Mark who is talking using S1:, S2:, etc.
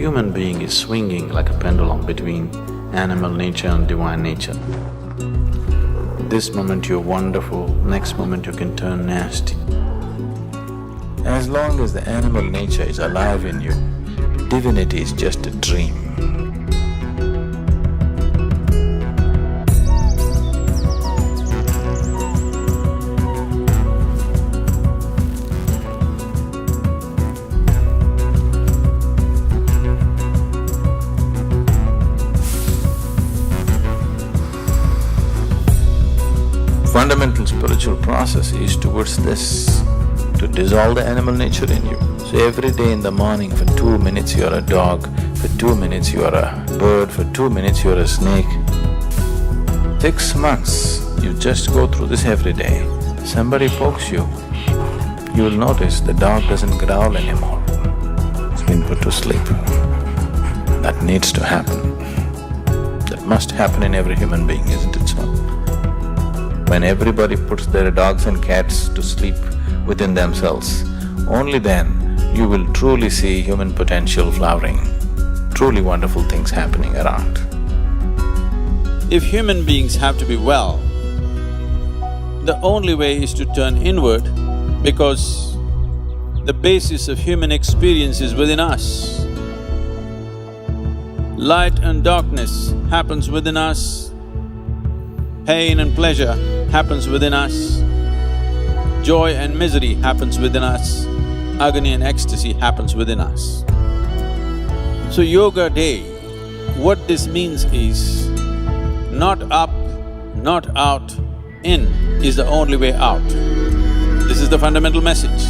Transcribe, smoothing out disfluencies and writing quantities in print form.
S1: human being is swinging like a pendulum between animal nature and divine nature. This moment you're wonderful, next moment you can turn nasty. As long as the animal nature is alive in you, divinity is just a dream. Fundamental spiritual process is towards this, to dissolve the animal nature in you. So every day in the morning, for 2 minutes you're a dog, for 2 minutes you're a bird, for 2 minutes you're a snake. 6 months, you just go through this every day. Somebody pokes you, you will notice the dog doesn't growl anymore. It's been put to sleep. That needs to happen. That must happen in every human being, isn't it so? When everybody puts their dogs and cats to sleep within themselves, only then you will truly see human potential flowering, truly wonderful things happening around.
S2: If human beings have to be well, the only way is to turn inward, because the basis of human experience is within us. Light and darkness happens within us, pain and pleasure happens within us, joy and misery happens within us, agony and ecstasy happens within us. So yoga day, what this means is, not up, not out, in is the only way out. This is the fundamental message.